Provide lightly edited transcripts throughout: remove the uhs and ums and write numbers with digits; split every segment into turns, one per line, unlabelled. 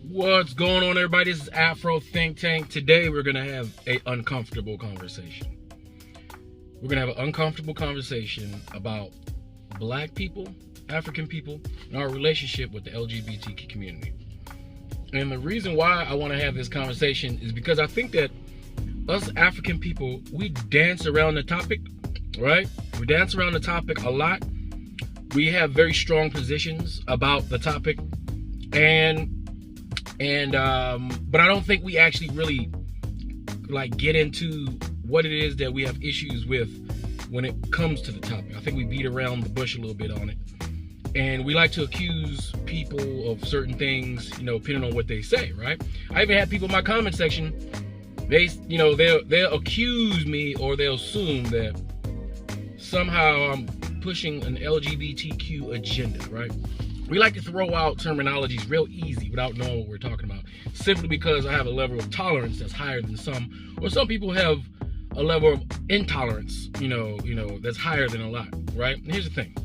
What's going on, everybody? This is Afro Think Tank. Today we're gonna have an uncomfortable conversation. We're gonna have an uncomfortable conversation about Black people, African people, and our relationship with the LGBTQ community. And the reason why I want to have this conversation is because I think that us African people, we dance around the topic, right? We dance around the topic a lot. We have very strong positions about the topic, but I don't think we actually really get into what it is that we have issues with when it comes to the topic. I think we beat around the bush a little bit on it, and we like to accuse people of certain things, depending on what they say, right? I even had people in my comment section, they'll accuse me, or they'll assume that somehow I'm pushing an LGBTQ agenda, right? We like to throw out terminologies real easy without knowing what we're talking about, simply because I have a level of tolerance that's higher than some, or some people have a level of intolerance, that's higher than a lot, right? And here's the thing.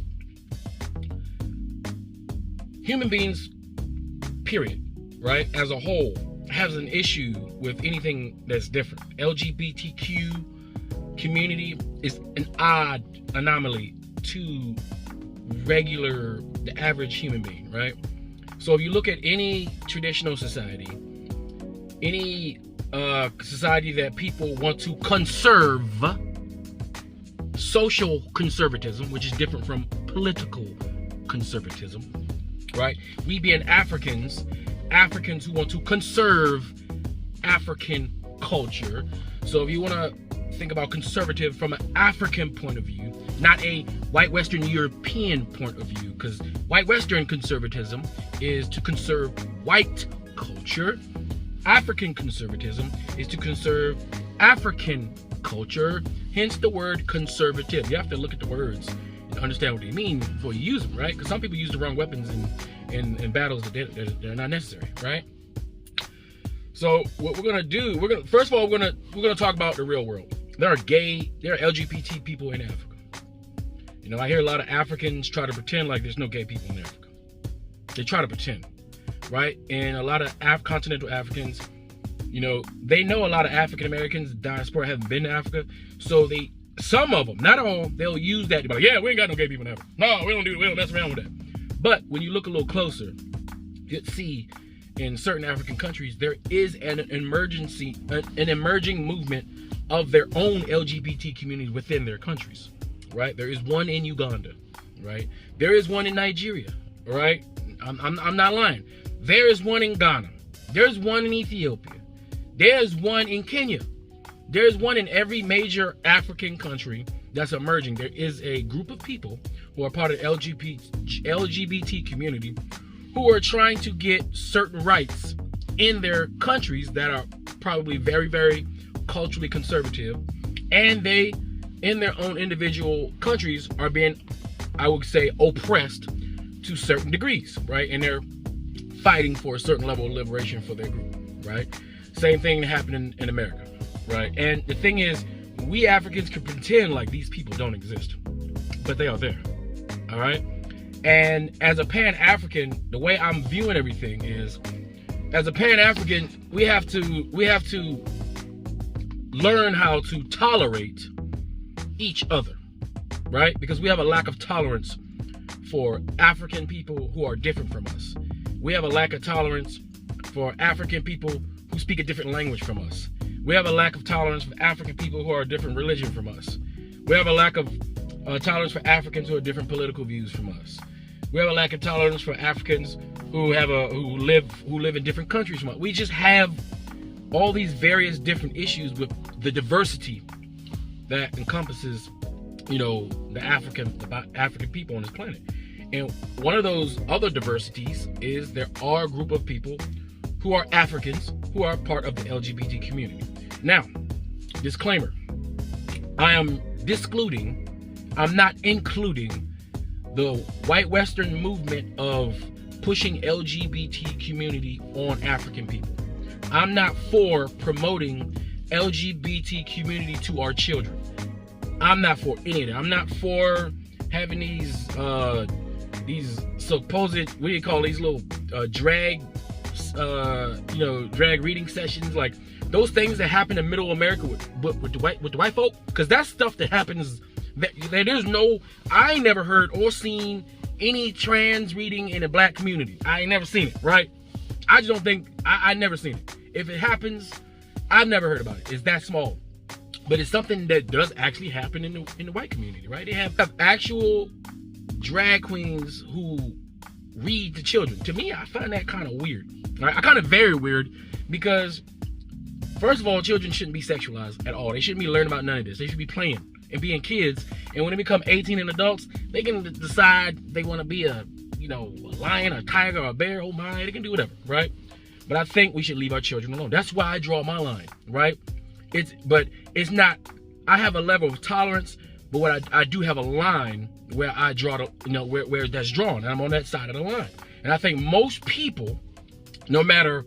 Human beings, period, right, as a whole, has an issue with anything that's different. LGBTQ community is an odd anomaly to the average human being, right? So if you look at any traditional society, any society that people want to conserve, social conservatism, which is different from political conservatism, right? We being Africans who want to conserve African culture. So if you want to think about conservative from an African point of view, not a white Western European point of view, because white Western conservatism is to conserve white culture. African conservatism is to conserve African culture, hence the word conservative. You have to look at the words and understand what they mean before you use them, right? Because some people use the wrong weapons in battles that they're not necessary, right? So what we're gonna do, first of all, we're gonna talk about the real world. There are LGBT people in Africa. I hear a lot of Africans try to pretend like there's no gay people in Africa. They try to pretend, right? And a lot of continental Africans, they know a lot of African Americans, diaspora, haven't been to Africa. So some of them, not all, they'll use that to be like, yeah, we ain't got no gay people in Africa. No, we don't mess around with that. But when you look a little closer, you'll see in certain African countries, there is an emerging movement of their own LGBT communities within their countries, right? There is one in Uganda, right? There is one in Nigeria, right? I'm not lying. There is one in Ghana. There's one in Ethiopia. There's one in Kenya. There's one in every major African country that's emerging. There is a group of people who are part of the LGBT community who are trying to get certain rights in their countries that are probably very, very culturally conservative, and they, in their own individual countries, are being, I would say, oppressed to certain degrees, right? And they're fighting for a certain level of liberation for their group, right? Same thing happening in America, right? And the thing is, we Africans can pretend like these people don't exist, but they are there, all right? And as a Pan-African, the way I'm viewing everything is, as a Pan-African, we have to learn how to tolerate each other, right? Because we have a lack of tolerance for African people who are different from us. We have a lack of tolerance for African people who speak a different language from us. We have a lack of tolerance for African people who are a different religion from us. We have a lack of tolerance for Africans who have different political views from us. We have a lack of tolerance for Africans who live in different countries from us. We just have all these various different issues with the diversity that encompasses, the African people on this planet. And one of those other diversities is there are a group of people who are Africans who are part of the LGBT community. Now, disclaimer, I'm not including the white Western movement of pushing LGBT community on African people. I'm not for promoting LGBT community to our children. I'm not for any of that. I'm not for having these supposed, what do you call these little drag drag reading sessions, like those things that happen in Middle America with the white folk, because that's stuff that happens. I ain't never heard or seen any trans reading in a black community. I ain't never seen it, right? I just don't think I never seen it. If it happens, I've never heard about it. It's that small. But it's something that does actually happen in the white community, right? They have actual drag queens who read to children. To me, I find that kind of weird. Right? I kind of very weird because, first of all, children shouldn't be sexualized at all. They shouldn't be learning about none of this. They should be playing and being kids. And when they become 18 and adults, they can decide they want to be a lion, a tiger, or a bear. Oh my, they can do whatever, right? But I think we should leave our children alone. That's why I draw my line, right? It's not, I have a level of tolerance, but what I do have a line where I draw where that's drawn, and I'm on that side of the line. And I think most people, no matter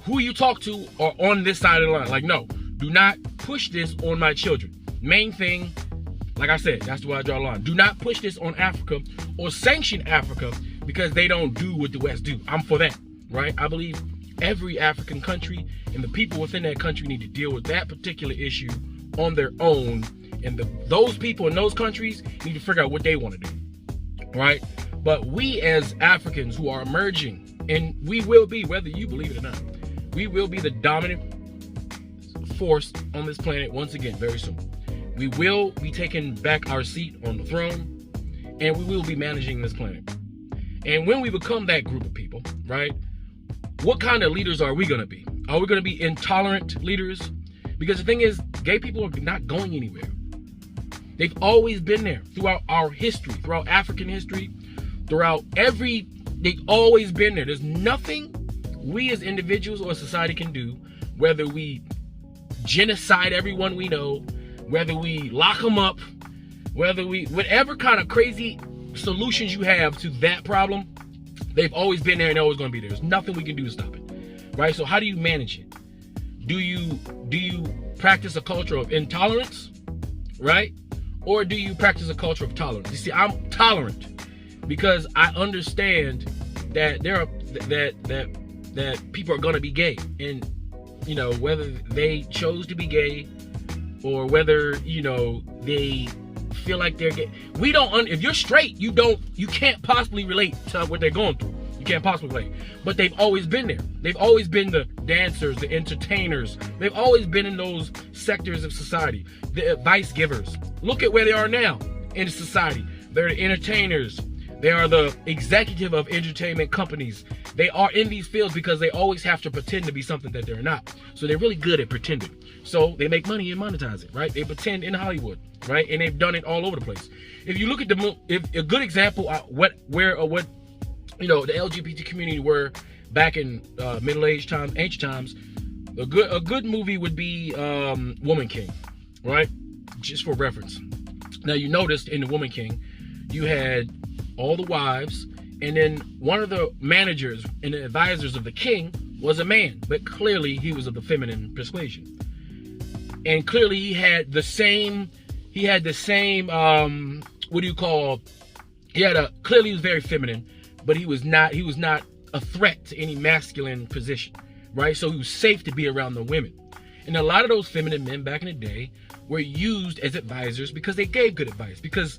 who you talk to, are on this side of the line. Like, no, do not push this on my children. Main thing, like I said, that's why I draw a line. Do not push this on Africa or sanction Africa because they don't do what the West do. I'm for that, right? I believe every African country and the people within that country need to deal with that particular issue on their own. And those people in those countries need to figure out what they want to do, right? But we as Africans who are emerging, and we will be, whether you believe it or not, we will be the dominant force on this planet once again very soon. We will be taking back our seat on the throne, and we will be managing this planet. And when we become that group of people, right, what kind of leaders are we going to be? Are we going to be intolerant leaders? Because the thing is, gay people are not going anywhere. They've always been there throughout our history, throughout African history, they've always been there. There's nothing we as individuals or society can do, whether we genocide everyone we know, whether we lock them up, whatever kind of crazy solutions you have to that problem, they've always been there and they're always going to be there. There's nothing we can do to stop it, right? So how do you manage it? Do you practice a culture of intolerance, right? Or do you practice a culture of tolerance? You see, I'm tolerant because I understand that that people are going to be gay, and whether they chose to be gay or whether they feel like they're gay. If you're straight, you can't possibly relate to what they're going through. You can't possibly relate. But they've always been there. They've always been the dancers, the entertainers. They've always been in those sectors of society. The advice givers. Look at where they are now in society. They're the entertainers. They are the executive of entertainment companies. They are in these fields because they always have to pretend to be something that they're not. So they're really good at pretending. So they make money and monetize it, right? They pretend in Hollywood, right? And they've done it all over the place. If you look at a good example of what the LGBT community were back in Middle-aged times, ancient times, a good movie would be Woman King, right? Just for reference. Now you noticed in the Woman King, you had all the wives, and then one of the managers and the advisors of the king was a man, but clearly he was of the feminine persuasion. And clearly he had the same clearly he was very feminine, but he was not a threat to any masculine position, right? So he was safe to be around the women. And a lot of those feminine men back in the day were used as advisors because they gave good advice, because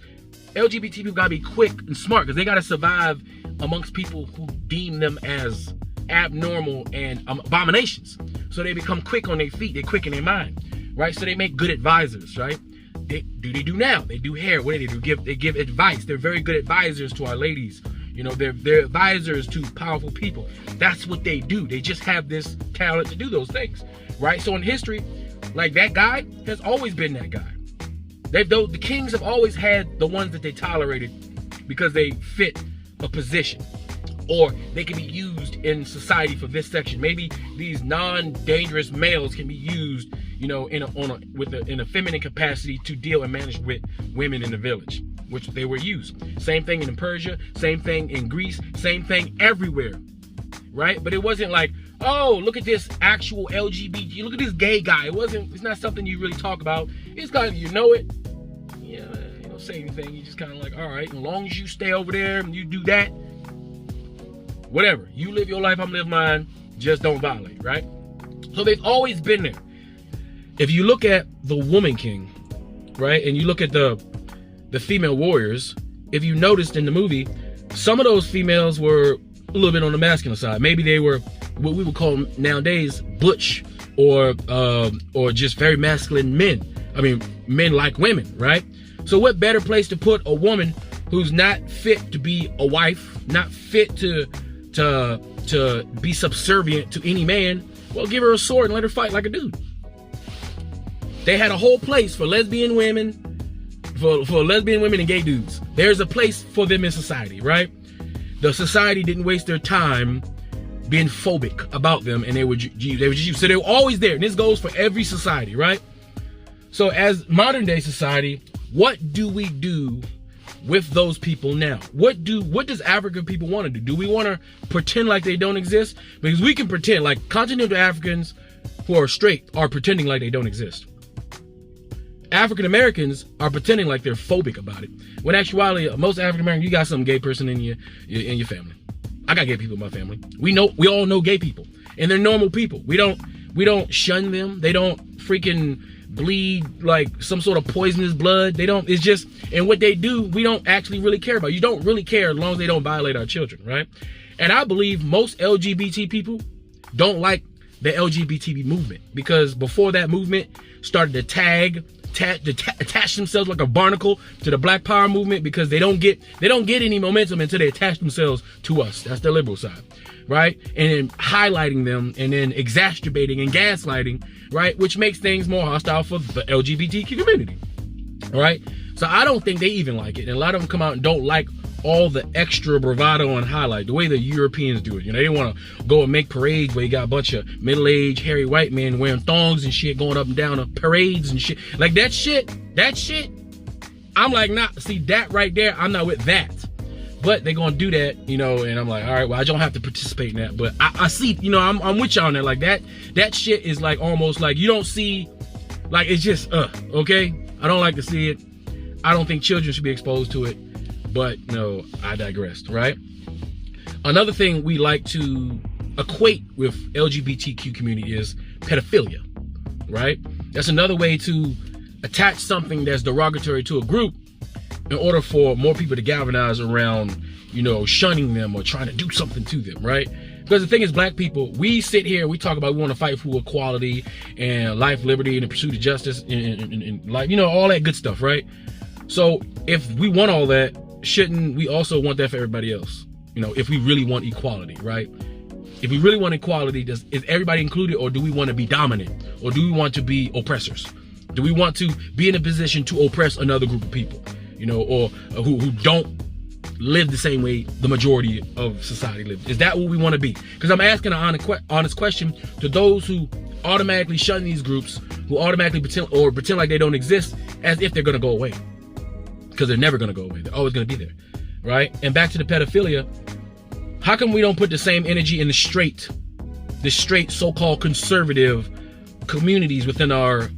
LGBT people gotta be quick and smart because they gotta survive amongst people who deem them as abnormal and abominations. So they become quick on their feet, they're quick in their mind, right? So they make good advisors, right? They do now. They do hair. What do? They give advice. They're very good advisors to our ladies. They're advisors to powerful people. That's what they do. They just have this talent to do those things, right? So in history, like that guy has always been that guy. The kings have always had the ones that they tolerated because they fit a position, or they can be used in society for this section. Maybe these non-dangerous males can be used, in a feminine capacity to deal and manage with women in the village, which they were used. Same thing in Persia, same thing in Greece, same thing everywhere, right? But it wasn't like, oh, look at this actual LGBT, look at this gay guy. It's not something you really talk about. It's kind of, you don't say anything. You just kind of like, all right, as long as you stay over there and you do that, whatever. You live your life, I'm live mine. Just don't violate, right? So they've always been there. If you look at the Woman King, right, and you look at the female warriors, if you noticed in the movie, some of those females were a little bit on the masculine side. Maybe they were what we would call nowadays butch, or just very masculine men. I mean, men like women, right? So what better place to put a woman who's not fit to be a wife, not fit to be subservient to any man? Well, give her a sword and let her fight like a dude. They had a whole place for lesbian women, for lesbian women and gay dudes. There's a place for them in society, right? The society didn't waste their time being phobic about them, and they were just used. So they were always there, and this goes for every society, right? So as modern day society, what do we do with those people now? What does African people want to do? Do we want to pretend like they don't exist? Because we can pretend, like continental Africans who are straight are pretending like they don't exist. African Americans are pretending like they're phobic about it. When actuality, most African Americans, you got some gay person in your family. I got gay people in my family. We all know gay people, and they're normal people. We don't shun them. They don't freaking bleed like some sort of poisonous blood. They don't. It's just, and what they do, we don't actually really care about. You don't really care as long as they don't violate our children, right? And I believe most LGBT people don't like the LGBT movement, because before that movement started to attach themselves like a barnacle to the Black Power movement, because they don't get any momentum until they attach themselves to us. That's the liberal side, right? And then highlighting them, and then exacerbating and gaslighting, right? Which makes things more hostile for the LGBTQ community, right? So I don't think they even like it. And a lot of them come out and don't like all the extra bravado and highlight, the way the Europeans do it. You know, they want to go and make parades where you got a bunch of middle-aged, hairy white men wearing thongs and shit, going up and down the parades and shit. Like that shit, I'm like, nah, see that right there, I'm not with that. But they're going to do that, you know, and I'm like, all right, well, I don't have to participate in that. But I see, you know, I'm with y'all on that. Like that shit is like almost like you don't see, like it's just, okay? I don't like to see it. I don't think children should be exposed to it. But no, I digressed, right? Another thing we like to equate with LGBTQ community is pedophilia, right? That's another way to attach something that's derogatory to a group in order for more people to galvanize around, you know, shunning them or trying to do something to them, right? Because the thing is, black people, we sit here and we talk about we want to fight for equality and life, liberty, and the pursuit of justice and like, you know, all that good stuff, right? So if we want all that, shouldn't we also want that for everybody else? You know, if we really want equality, right? If we really want equality, is everybody included, or do we want to be dominant? Or do we want to be oppressors? Do we want to be in a position to oppress another group of people? You know, or who don't live the same way the majority of society lives? Is that what we want to be? Because I'm asking an honest question to those who automatically shun these groups, who automatically pretend like they don't exist, as if they're going to go away. Because they're never going to go away. They're always going to be there, right? And back to the pedophilia, how come we don't put the same energy in the straight so-called conservative communities within our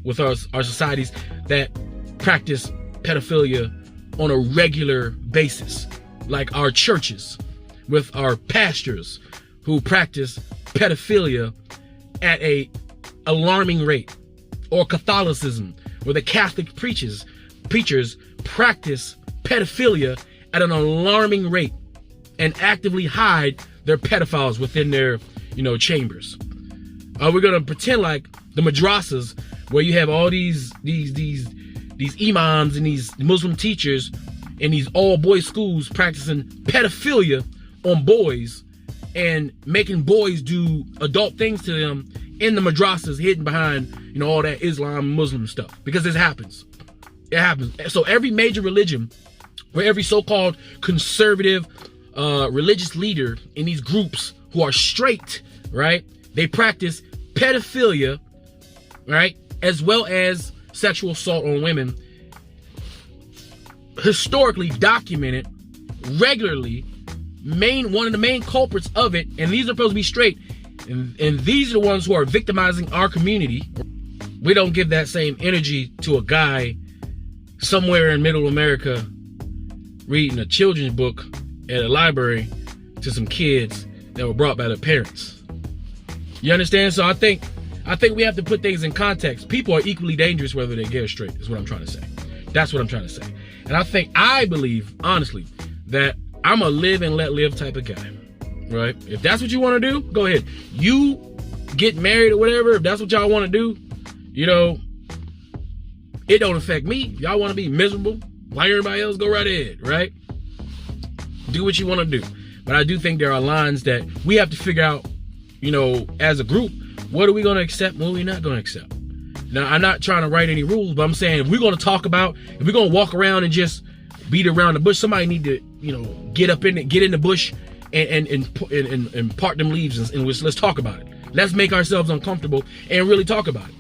societies that practice pedophilia on a regular basis, like our churches with our pastors who practice pedophilia at a alarming rate, or Catholicism where the Catholic preachers practice pedophilia at an alarming rate and actively hide their pedophiles within their, you know, chambers. We're gonna pretend like the madrasas, where you have all these imams and these Muslim teachers in these all boys schools practicing pedophilia on boys and making boys do adult things to them in the madrasas, hidden behind, you know, all that Islam Muslim stuff, because this happens. It happens. So every major religion, where every so-called conservative religious leader in these groups who are straight, right, they practice pedophilia, right, as well as sexual assault on women, historically documented, regularly. One of the main culprits of it, and these are supposed to be straight, and these are the ones who are victimizing our community. We don't give that same energy to a guy somewhere in middle America reading a children's book at a library to some kids that were brought by their parents. You understand? So I think we have to put things in context. People are equally dangerous whether they're gay or straight, is what I'm trying to say. That's what I'm trying to say. And I believe, honestly, that I'm a live and let live type of guy, right? If that's what you want to do, go ahead. You get married or whatever, if that's what y'all want to do, you know, it don't affect me. Y'all want to be miserable like everybody else, go right ahead, right? Do what you want to do. But I do think there are lines that we have to figure out, you know, as a group. What are we going to accept? What are we not going to accept? Now, I'm not trying to write any rules, but I'm saying if we're going to talk about, if we're going to walk around and just beat around the bush, somebody need to, you know, get in the bush and part them leaves and let's talk about it. Let's make ourselves uncomfortable and really talk about it.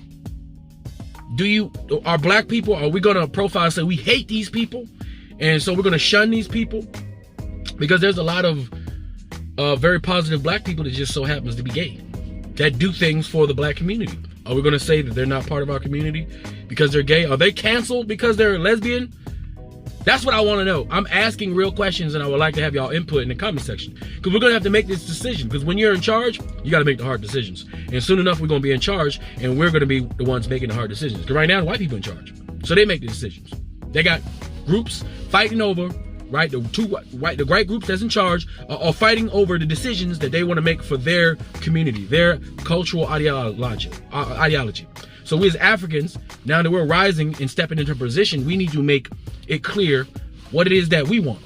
Are black people, are we going to profile and say we hate these people? And so we're going to shun these people? Because there's a lot of very positive black people that just so happens to be gay, that do things for the black community. Are we going to say that they're not part of our community because they're gay? Are they canceled because they're lesbian? That's what I want to know. I'm asking real questions, and I would like to have y'all input in the comment section, because we're going to have to make this decision. Because when you're in charge, you got to make the hard decisions. And soon enough, we're going to be in charge, and we're going to be the ones making the hard decisions. Because right now, the white people in charge. So they make the decisions. They got groups fighting over, right? The right groups that's in charge are fighting over the decisions that they want to make for their community, their cultural ideology. So we as Africans, now that we're rising and stepping into position, we need to make it clear what it is that we want,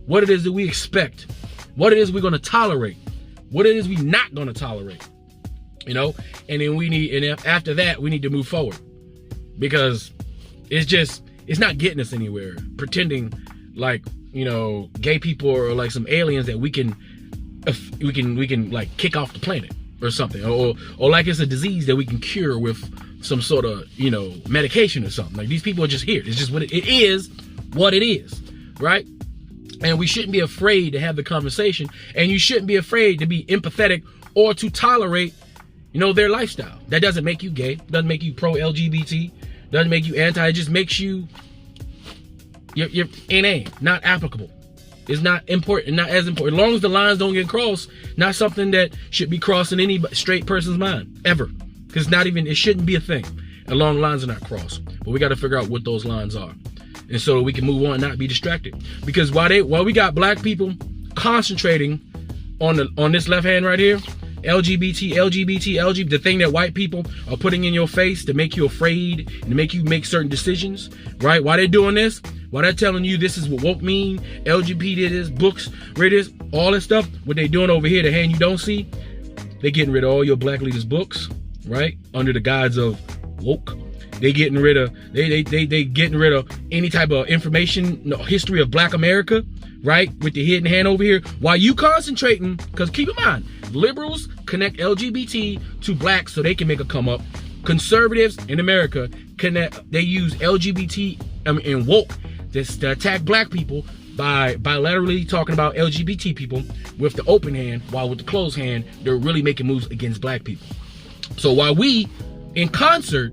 what it is that we expect, what it is we're going to tolerate, what it is we're not going to tolerate, you know? And then after that, we need to move forward, because it's not getting us anywhere pretending like, you know, gay people are like some aliens that we can like kick off the planet or something, or like it's a disease that we can cure with some sort of, you know, medication or something. Like, these people are just here. It's just what it is, right? And we shouldn't be afraid to have the conversation, and you shouldn't be afraid to be empathetic or to tolerate, you know, their lifestyle. That doesn't make you gay, doesn't make you pro-LGBT, doesn't make you anti, it just makes you, you're NA, not applicable. It's not important, not as important. As long as the lines don't get crossed, not something that should be crossing any straight person's mind, ever. Because it shouldn't be a thing. And long lines are not crossed. But we got to figure out what those lines are. And so we can move on and not be distracted. Because while we got black people concentrating on this left hand right here, LGBT, the thing that white people are putting in your face to make you afraid and to make you make certain decisions, right? While they're doing this, while they're telling you this is what woke mean, LGBT is, books, read this, all this stuff, what they doing over here, the hand you don't see, they're getting rid of all your black leaders' books, right? Under the guise of woke. They getting rid of any type of information, history of black America, right? With the hidden hand over here. While you concentrating, because keep in mind, liberals connect LGBT to blacks so they can make a come up. Conservatives in America they use LGBT and woke to attack black people by bilaterally talking about LGBT people with the open hand, while with the closed hand, they're really making moves against black people. So while we, in concert,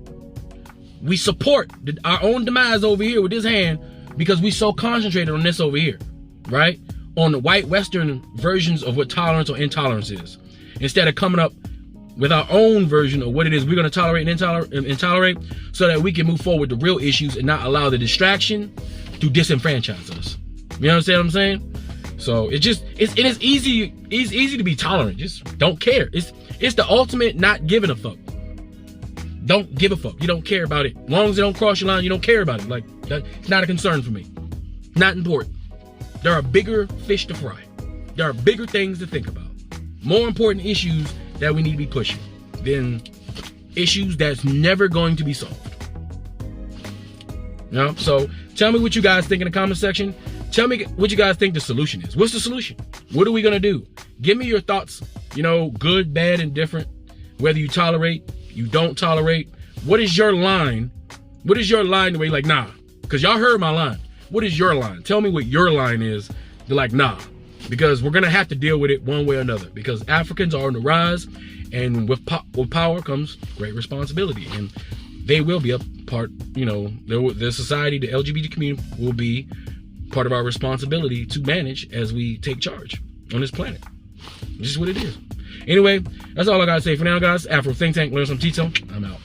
we support our own demise over here with this hand, because we so concentrated on this over here, right? On the white Western versions of what tolerance or intolerance is, instead of coming up with our own version of what it is we're going to tolerate and intolerate, so that we can move forward to real issues and not allow the distraction to disenfranchise us. You understand what I'm saying? So it is easy to be tolerant. Just don't care. It's the ultimate not giving a fuck. Don't give a fuck. You don't care about it. As long as it don't cross your line, you don't care about it. Like, it's not a concern for me. Not important. There are bigger fish to fry. There are bigger things to think about. More important issues that we need to be pushing than issues that's never going to be solved. You know? So tell me what you guys think in the comment section. Tell me what you guys think the solution is. What's the solution? What are we going to do? Give me your thoughts, you know, good, bad, and different. Whether you tolerate, you don't tolerate. What is your line? What is your line where you're like, nah? Because y'all heard my line. What is your line? Tell me what your line is. They're like, nah. Because we're going to have to deal with it one way or another. Because Africans are on the rise. And with power comes great responsibility. And they will be a part, you know, the society, the LGBT community will be part of our responsibility to manage as we take charge on this planet. It's just what it is. Anyway, that's all I gotta say for now, guys. Afro Think Tank, learn some Tito. I'm out.